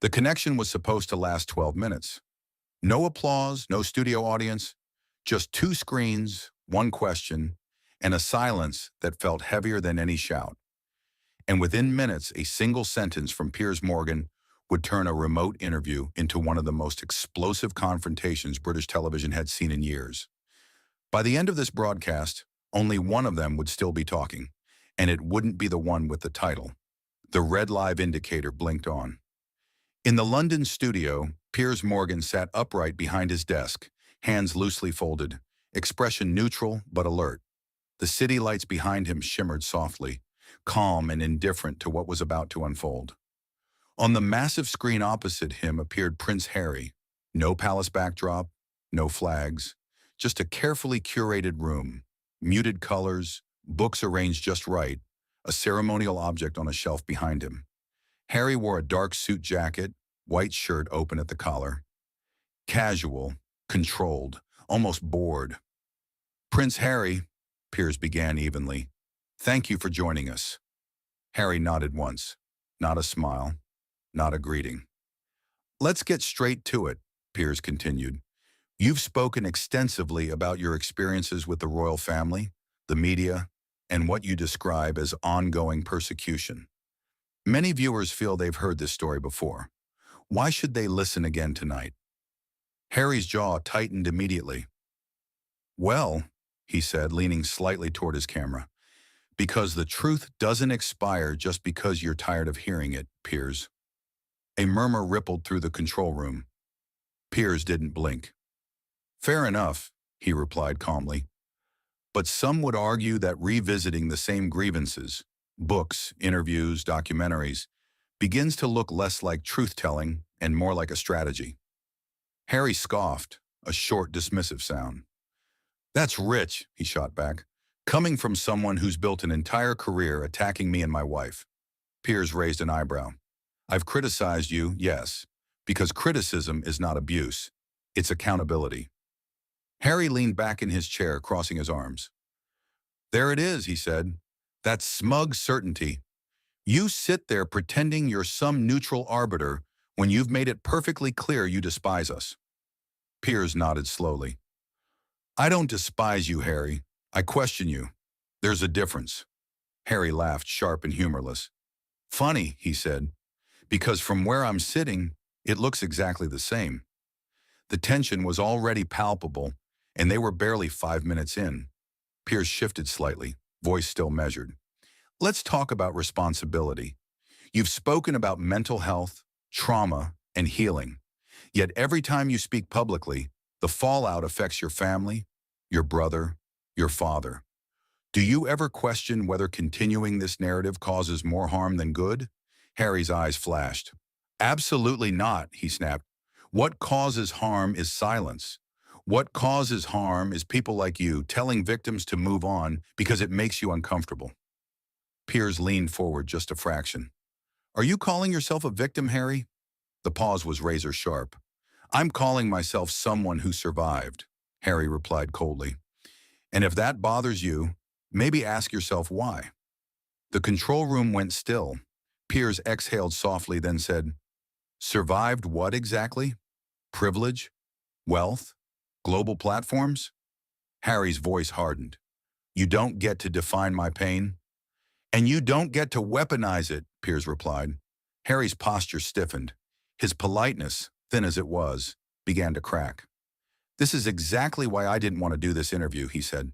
The connection was supposed to last 12 minutes. No applause, no studio audience, just two screens, one question, and a silence that felt heavier than any shout. And within minutes, a single sentence from Piers Morgan would turn a remote interview into one of the most explosive confrontations British television had seen in years. By the end of this broadcast, only one of them would still be talking, and it wouldn't be the one with the title. The red live indicator blinked on. In the London studio, Piers Morgan sat upright behind his desk, hands loosely folded, expression neutral but alert. The city lights behind him shimmered softly, calm and indifferent to what was about to unfold. On the massive screen opposite him appeared Prince Harry. No palace backdrop, no flags, just a carefully curated room, muted colors, books arranged just right, a ceremonial object on a shelf behind him. Harry wore a dark suit jacket, white shirt open at the collar. Casual, controlled, almost bored. "Prince Harry," Piers began evenly, "thank you for joining us." Harry nodded once. Not a smile, not a greeting. "Let's get straight to it," Piers continued. "You've spoken extensively about your experiences with the royal family, the media, and what you describe as ongoing persecution. Many viewers feel they've heard this story before. Why should they listen again tonight?" Harry's jaw tightened immediately. "Well," he said, leaning slightly toward his camera, "because the truth doesn't expire just because you're tired of hearing it, Piers." A murmur rippled through the control room. Piers didn't blink. "Fair enough," he replied calmly. "But some would argue that revisiting the same grievances, books, interviews, documentaries, begins to look less like truth-telling and more like a strategy." Harry scoffed, a short, dismissive sound. "That's rich," he shot back, "coming from someone who's built an entire career attacking me and my wife." Piers raised an eyebrow. "I've criticized you, yes, because criticism is not abuse. It's accountability." Harry leaned back in his chair, crossing his arms. "There it is," he said. "That smug certainty. You sit there pretending you're some neutral arbiter when you've made it perfectly clear you despise us." Piers nodded slowly. "I don't despise you, Harry. I question you. There's a difference." Harry laughed, sharp and humorless. "Funny," he said, "because from where I'm sitting, it looks exactly the same." The tension was already palpable, and they were barely 5 minutes in. Piers shifted slightly, voice still measured. "Let's talk about responsibility. You've spoken about mental health, trauma, and healing. Yet every time you speak publicly, the fallout affects your family, your brother, your father. Do you ever question whether continuing this narrative causes more harm than good?" Harry's eyes flashed. "Absolutely not," he snapped. "What causes harm is silence. What causes harm is people like you telling victims to move on because it makes you uncomfortable." Piers leaned forward just a fraction. "Are you calling yourself a victim, Harry?" The pause was razor sharp. "I'm calling myself someone who survived," Harry replied coldly. "And if that bothers you, maybe ask yourself why." The control room went still. Piers exhaled softly, then said, "Survived what exactly? Privilege? Wealth? Global platforms?" Harry's voice hardened. "You don't get to define my pain." "And you don't get to weaponize it," Piers replied. Harry's posture stiffened. His politeness, thin as it was, began to crack. "This is exactly why I didn't want to do this interview," he said.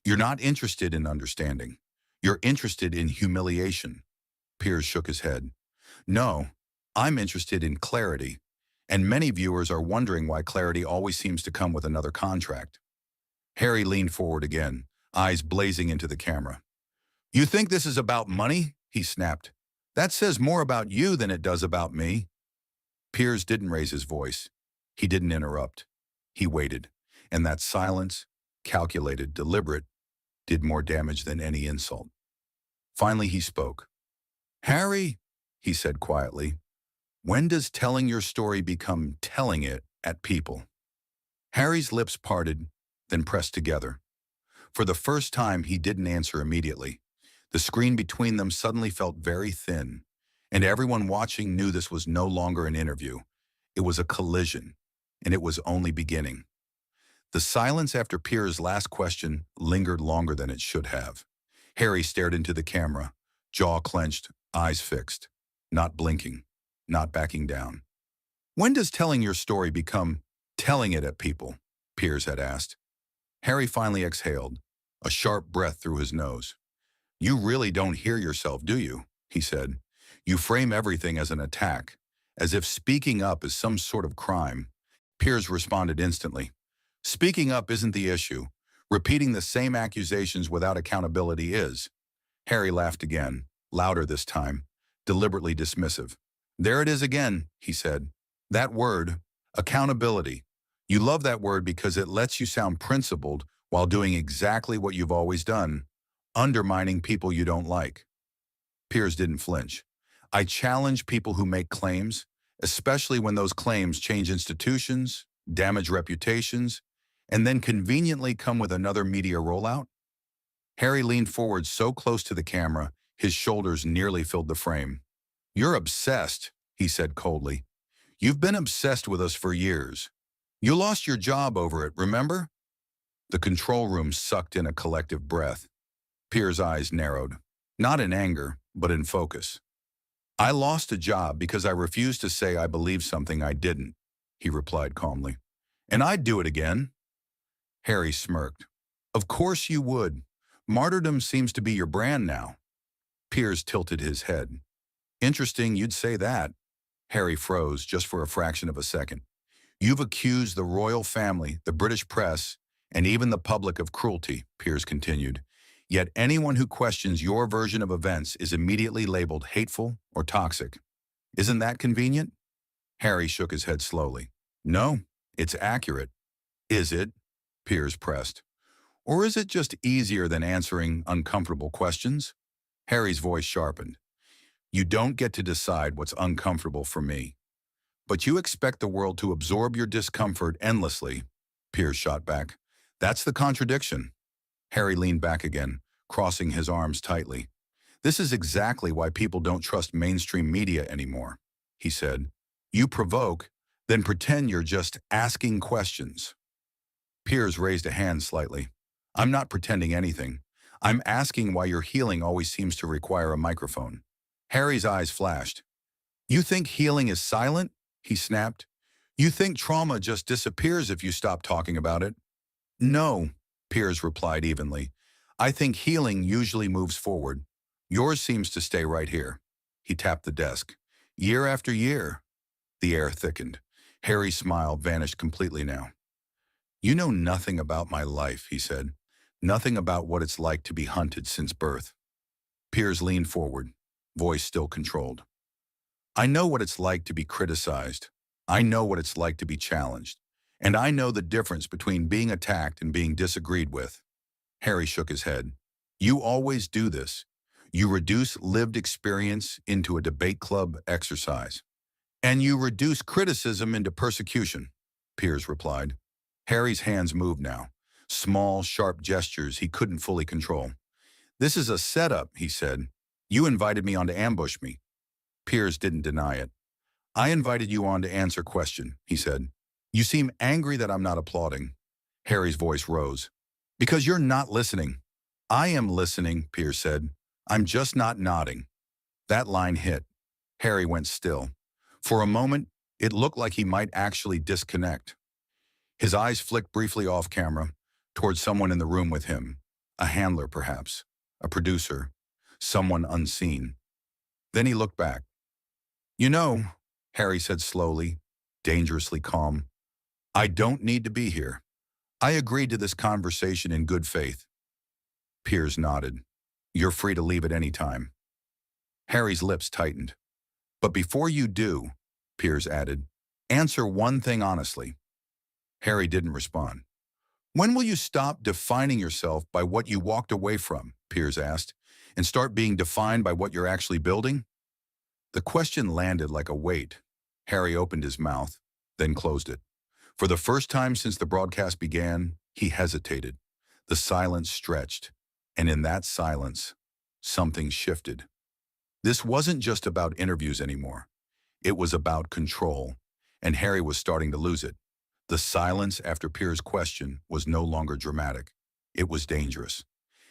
"You're not interested in understanding. You're interested in humiliation." Piers shook his head. "No, I'm interested in clarity, and many viewers are wondering why clarity always seems to come with another contract." Harry leaned forward again, eyes blazing into the camera. "You think this is about money?" he snapped. "That says more about you than it does about me." Piers didn't raise his voice. He didn't interrupt. He waited, and that silence, calculated, deliberate, did more damage than any insult. Finally he spoke. "Harry," he said quietly, "when does telling your story become telling it at people?" Harry's lips parted, then pressed together. For the first time, he didn't answer immediately. The screen between them suddenly felt very thin, And everyone watching knew this was no longer an interview. It was a collision, and it was only beginning. The silence after Piers' last question lingered longer than it should have. Harry stared into the camera, jaw clenched, eyes fixed, not blinking, not backing down. When does telling your story become telling it at people? Piers had asked. Harry finally exhaled, a sharp breath through his nose. You really don't hear yourself, do you? He said. You frame everything as an attack, as if speaking up is some sort of crime. Piers responded instantly. Speaking up isn't the issue. Repeating the same accusations without accountability is. Harry laughed again, louder this time, deliberately dismissive. There it is again, he said. That word, accountability. You love that word because it lets you sound principled while doing exactly what you've always done, undermining people you don't like. Piers didn't flinch. I challenge people who make claims, especially when those claims change institutions, damage reputations, and then conveniently come with another media rollout. Harry leaned forward so close to the camera, his shoulders nearly filled the frame. You're obsessed, he said coldly. You've been obsessed with us for years. You lost your job over it, remember? The control room sucked in a collective breath. Piers' eyes narrowed, not in anger, but in focus. I lost a job because I refused to say I believed something I didn't, he replied calmly. And I'd do it again. Harry smirked. Of course you would. Martyrdom seems to be your brand now. Piers tilted his head. Interesting you'd say that. Harry froze just for a fraction of a second. You've accused the royal family, the British press, and even the public of cruelty, Piers continued. Yet anyone who questions your version of events is immediately labeled hateful or toxic. Isn't that convenient? Harry shook his head slowly. No, it's accurate. Is it? Piers pressed. Or is it just easier than answering uncomfortable questions? Harry's voice sharpened. You don't get to decide what's uncomfortable for me. But you expect the world to absorb your discomfort endlessly, Piers shot back. That's the contradiction. Harry leaned back again, crossing his arms tightly. This is exactly why people don't trust mainstream media anymore, he said. You provoke, then pretend you're just asking questions. Piers raised a hand slightly. I'm not pretending anything. I'm asking why your healing always seems to require a microphone. Harry's eyes flashed. You think healing is silent? He snapped. You think trauma just disappears if you stop talking about it? No, Piers replied evenly. I think healing usually moves forward. Yours seems to stay right here. He tapped the desk. Year after year. The air thickened. Harry's smile vanished completely now. You know nothing about my life, he said. Nothing about what it's like to be hunted since birth. Piers leaned forward, voice still controlled. I know what it's like to be criticized. I know what it's like to be challenged. And I know the difference between being attacked and being disagreed with. Harry shook his head. You always do this. You reduce lived experience into a debate club exercise. And you reduce criticism into persecution, Piers replied. Harry's hands moved now, small, sharp gestures he couldn't fully control. This is a setup, he said. You invited me on to ambush me. Piers didn't deny it. I invited you on to answer question, he said. You seem angry that I'm not applauding. Harry's voice rose. Because you're not listening. I am listening, Piers said. I'm just not nodding. That line hit. Harry went still. For a moment, it looked like he might actually disconnect. His eyes flicked briefly off camera, towards someone in the room with him. A handler, perhaps. A producer. Someone unseen. Then he looked back. You know, Harry said slowly, dangerously calm, I don't need to be here. I agreed to this conversation in good faith. Piers nodded. You're free to leave at any time. Harry's lips tightened. But before you do, Piers added, answer one thing honestly. Harry didn't respond. When will you stop defining yourself by what you walked away from, Piers asked, and start being defined by what you're actually building? The question landed like a weight. Harry opened his mouth, then closed it. For the first time since the broadcast began, he hesitated. The silence stretched, and in that silence, something shifted. This wasn't just about interviews anymore. It was about control, and Harry was starting to lose it. The silence after Piers' question was no longer dramatic. It was dangerous.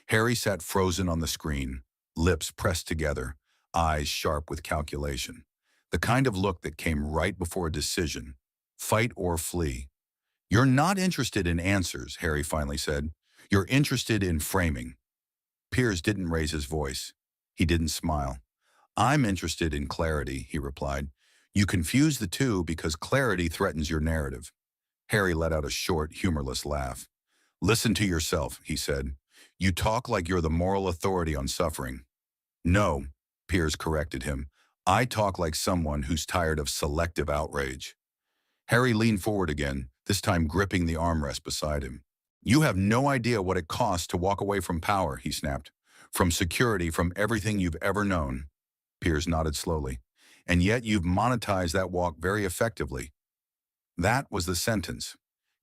Harry sat frozen on the screen, lips pressed together, eyes sharp with calculation. The kind of look that came right before a decision. Fight or flee. "You're not interested in answers," Harry finally said. "You're interested in framing." Piers didn't raise his voice. He didn't smile. "I'm interested in clarity," he replied. "You confuse the two because clarity threatens your narrative." Harry let out a short, humorless laugh. "Listen to yourself," he said. "You talk like you're the moral authority on suffering." "No," Piers corrected him. "I talk like someone who's tired of selective outrage." Harry leaned forward again, this time gripping the armrest beside him. "You have no idea what it costs to walk away from power," he snapped. "From security, from everything you've ever known." Piers nodded slowly. "And yet you've monetized that walk very effectively." That was the sentence.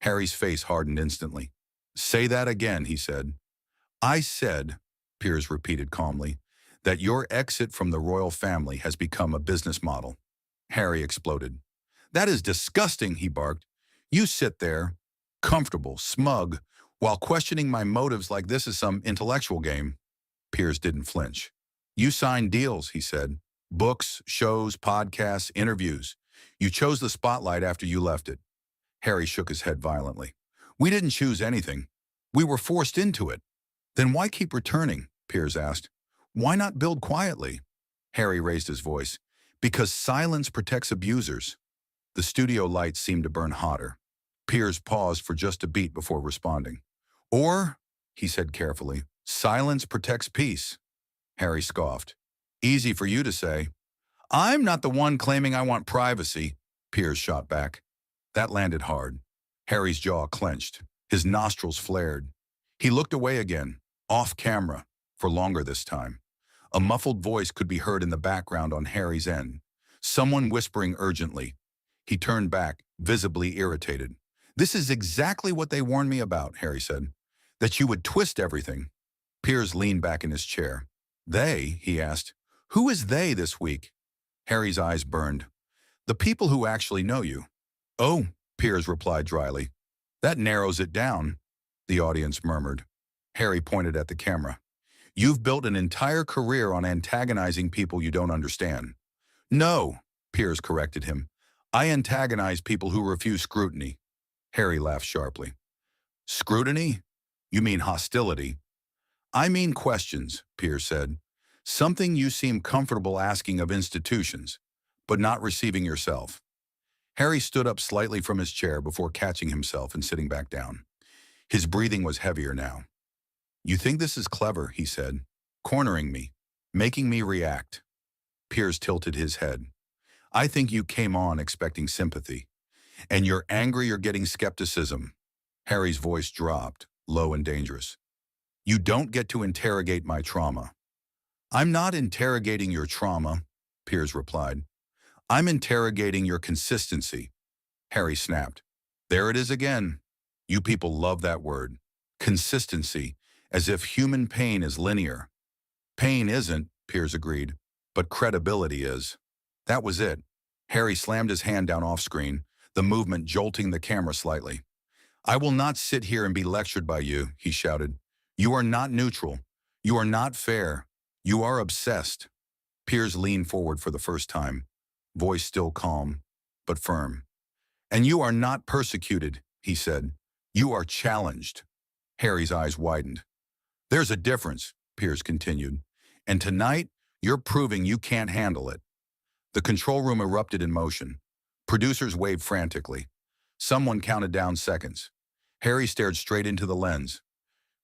Harry's face hardened instantly. "Say that again," he said. "I said," Piers repeated calmly, "that your exit from the royal family has become a business model." Harry exploded. "That is disgusting," he barked. "You sit there, comfortable, smug, while questioning my motives like this is some intellectual game." Piers didn't flinch. "You signed deals," he said. "Books, shows, podcasts, interviews. You chose the spotlight after you left it." Harry shook his head violently. "We didn't choose anything. We were forced into it." "Then why keep returning?" Piers asked. "Why not build quietly?" Harry raised his voice. "Because silence protects abusers." The studio lights seemed to burn hotter. Piers paused for just a beat before responding. "Or," he said carefully, "silence protects peace." Harry scoffed. "Easy for you to say." "I'm not the one claiming I want privacy," Piers shot back. That landed hard. Harry's jaw clenched. His nostrils flared. He looked away again, off camera, for longer this time. A muffled voice could be heard in the background on Harry's end. Someone whispering urgently. He turned back, visibly irritated. "This is exactly what they warned me about," Harry said. "That you would twist everything." Piers leaned back in his chair. "They?" he asked. "Who is they this week?" Harry's eyes burned. "The people who actually know you." "Oh," Piers replied dryly. "That narrows it down," the audience murmured. Harry pointed at the camera. "You've built an entire career on antagonizing people you don't understand." "No," Piers corrected him. "I antagonize people who refuse scrutiny." Harry laughed sharply. "Scrutiny? You mean hostility." "I mean questions," Piers said. "Something you seem comfortable asking of institutions, but not receiving yourself." Harry stood up slightly from his chair before catching himself and sitting back down. His breathing was heavier now. "You think this is clever," he said. "Cornering me, making me react." Piers tilted his head. "I think you came on expecting sympathy. And you're angry you're getting skepticism." Harry's voice dropped, low and dangerous. "You don't get to interrogate my trauma." "I'm not interrogating your trauma," Piers replied. "I'm interrogating your consistency." Harry snapped. "There it is again. You people love that word. Consistency, as if human pain is linear." "Pain isn't," Piers agreed, "but credibility is." That was it. Harry slammed his hand down off-screen, the movement jolting the camera slightly. "I will not sit here and be lectured by you," he shouted. "You are not neutral. You are not fair. You are obsessed." Piers leaned forward for the first time, voice still calm, but firm. "And you are not persecuted," he said. "You are challenged." Harry's eyes widened. "There's a difference," Piers continued. "And tonight, you're proving you can't handle it." The control room erupted in motion. Producers waved frantically. Someone counted down seconds. Harry stared straight into the lens.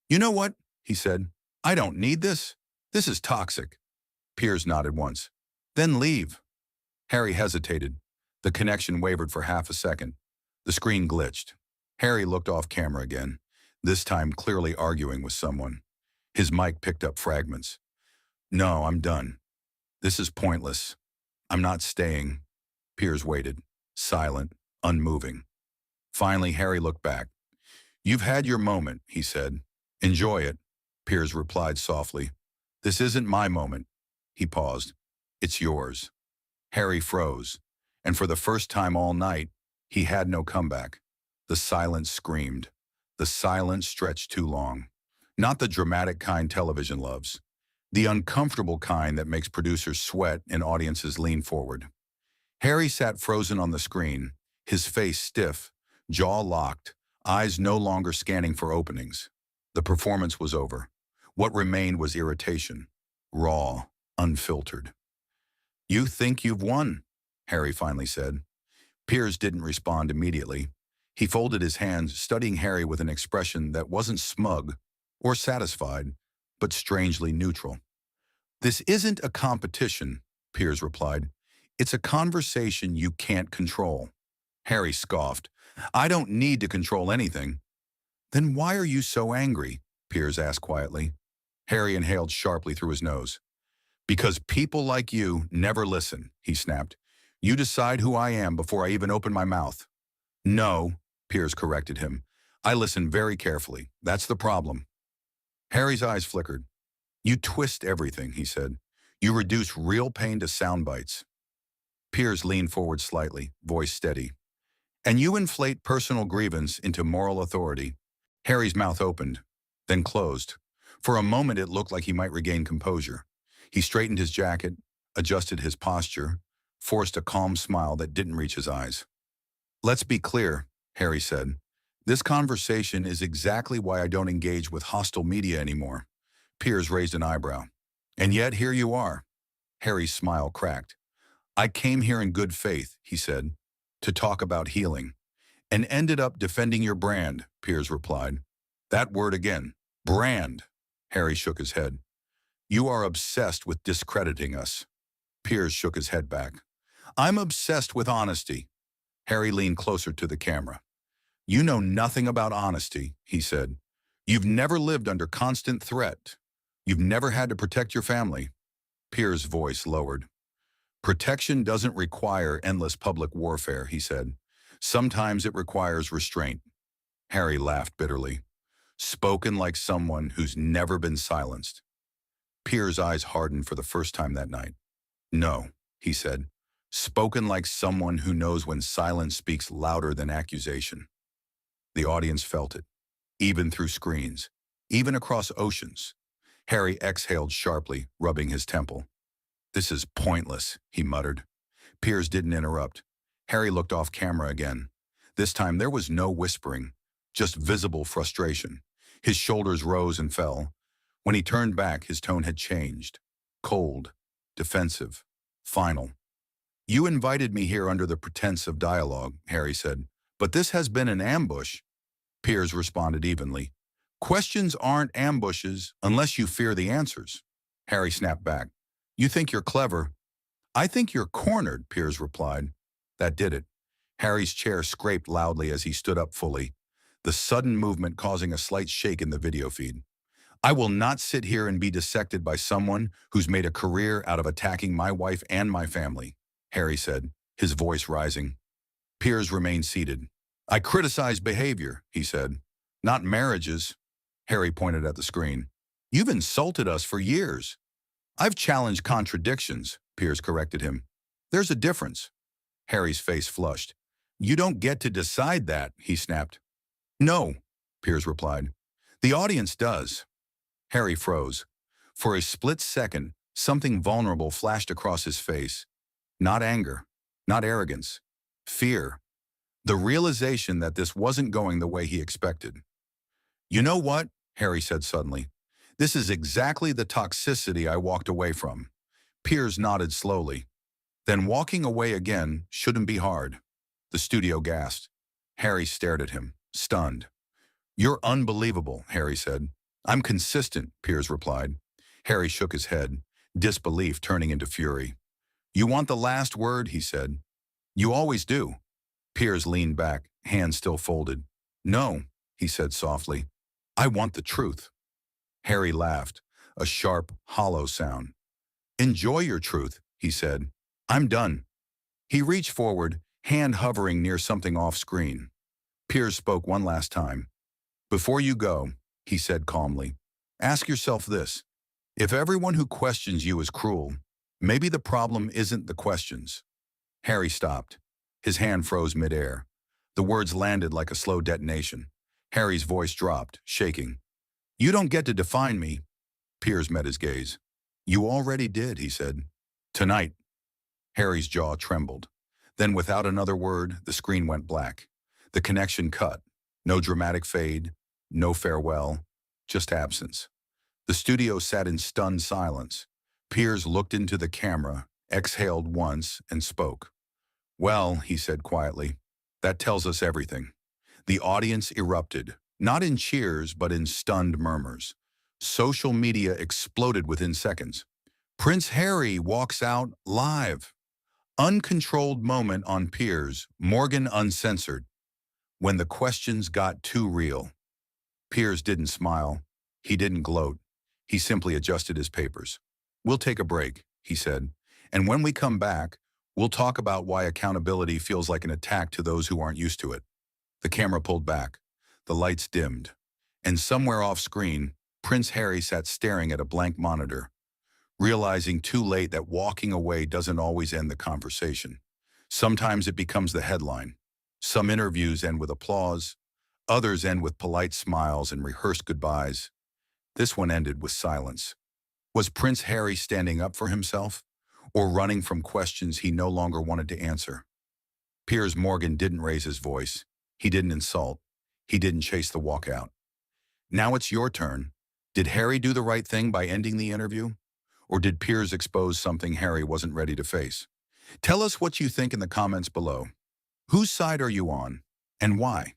"You know what?" he said. "I don't need this. This is toxic." Piers nodded once. "Then leave." Harry hesitated. The connection wavered for half a second. The screen glitched. Harry looked off camera again, this time clearly arguing with someone. His mic picked up fragments. "No, I'm done. This is pointless. I'm not staying." Piers waited, silent, unmoving. Finally, Harry looked back. "You've had your moment," he said. "Enjoy it." Piers replied softly. "This isn't my moment." He paused. It's yours. Harry froze, and for the first time all night, he had no comeback. The silence screamed. The silence stretched too long. Not the dramatic kind television loves. The uncomfortable kind that makes producers sweat and audiences lean forward. Harry sat frozen on the screen, his face stiff, jaw locked, eyes no longer scanning for openings. The performance was over. What remained was irritation, raw, unfiltered. "You think you've won," Harry finally said. Piers didn't respond immediately. He folded his hands, studying Harry with an expression that wasn't smug or satisfied, but strangely neutral. "This isn't a competition," Piers replied. "It's a conversation you can't control." Harry scoffed. "I don't need to control anything." "Then why are you so angry?" Piers asked quietly. Harry inhaled sharply through his nose. "Because people like you never listen," he snapped. "You decide who I am before I even open my mouth." "No," Piers corrected him. "I listen very carefully. That's the problem." Harry's eyes flickered. "You twist everything," he said. "You reduce real pain to sound bites." Piers leaned forward slightly, voice steady. "And you inflate personal grievance into moral authority." Harry's mouth opened, then closed. For a moment it looked like he might regain composure. He straightened his jacket, adjusted his posture, forced a calm smile that didn't reach his eyes. "Let's be clear," Harry said. "This conversation is exactly why I don't engage with hostile media anymore." Piers raised an eyebrow. "And yet here you are." Harry's smile cracked. "I came here in good faith," he said, "to talk about healing." "And ended up defending your brand," Piers replied. "That word again. Brand." Harry shook his head. "You are obsessed with discrediting us." Piers shook his head back. "I'm obsessed with honesty." Harry leaned closer to the camera. "You know nothing about honesty," he said. "You've never lived under constant threat. You've never had to protect your family." Piers' voice lowered. "Protection doesn't require endless public warfare," he said. "Sometimes it requires restraint." Harry laughed bitterly. "Spoken like someone who's never been silenced." Piers' eyes hardened for the first time that night. "No," he said. "Spoken like someone who knows when silence speaks louder than accusation." The audience felt it, even through screens, even across oceans. Harry exhaled sharply, rubbing his temple. "This is pointless," he muttered. Piers didn't interrupt. Harry looked off camera again. This time there was no whispering, just visible frustration. His shoulders rose and fell. When he turned back, his tone had changed. Cold, defensive, final. "You invited me here under the pretense of dialogue," Harry said. "But this has been an ambush." Piers responded evenly. "Questions aren't ambushes unless you fear the answers." Harry snapped back. "You think you're clever." "I think you're cornered," Piers replied. That did it. Harry's chair scraped loudly as he stood up fully, the sudden movement causing a slight shake in the video feed. "I will not sit here and be dissected by someone who's made a career out of attacking my wife and my family," Harry said, his voice rising. Piers remained seated. "I criticize behavior," he said, "not marriages." Harry pointed at the screen. "You've insulted us for years." "I've challenged contradictions," Piers corrected him. "There's a difference." Harry's face flushed. "You don't get to decide that," he snapped. "No," Piers replied. "The audience does." Harry froze. For a split second, something vulnerable flashed across his face. Not anger, not arrogance, fear. The realization that this wasn't going the way he expected. "You know what?" Harry said suddenly. "This is exactly the toxicity I walked away from." Piers nodded slowly. "Then walking away again shouldn't be hard." The studio gasped. Harry stared at him, stunned. "You're unbelievable," Harry said. "I'm consistent," Piers replied. Harry shook his head, disbelief turning into fury. "You want the last word," he said. "You always do." Piers leaned back, hands still folded. "No," he said softly. "I want the truth." Harry laughed, a sharp, hollow sound. "Enjoy your truth," he said. "I'm done." He reached forward, hand hovering near something off-screen. Piers spoke one last time. "Before you go," he said calmly, "ask yourself this. If everyone who questions you is cruel, Maybe the problem isn't the questions. Harry stopped. His hand froze midair. The words landed like a slow detonation. Harry's voice dropped, shaking. You don't get to define me. Piers met his gaze. You already did, he said. Tonight. Harry's jaw trembled. Then without another word, the screen went black. The connection cut. No dramatic fade, no farewell, just absence. The studio sat in stunned silence. Piers looked into the camera, exhaled once, and spoke. Well, he said quietly, that tells us everything. The audience erupted, not in cheers, but in stunned murmurs. Social media exploded within seconds. Prince Harry walks out live. Uncontrolled moment on Piers, Morgan uncensored. When the questions got too real. Piers didn't smile. He didn't gloat. He simply adjusted his papers. We'll take a break, he said. And when we come back, we'll talk about why accountability feels like an attack to those who aren't used to it. The camera pulled back. The lights dimmed. And somewhere off screen, Prince Harry sat staring at a blank monitor, realizing too late that walking away doesn't always end the conversation. Sometimes it becomes the headline. Some interviews end with applause. Others end with polite smiles and rehearsed goodbyes. This one ended with silence. Was Prince Harry standing up for himself, or running from questions he no longer wanted to answer? Piers Morgan didn't raise his voice. He didn't insult. He didn't chase the walkout. Now it's your turn. Did Harry do the right thing by ending the interview? Or did Piers expose something Harry wasn't ready to face? Tell us what you think in the comments below. Whose side are you on, and why?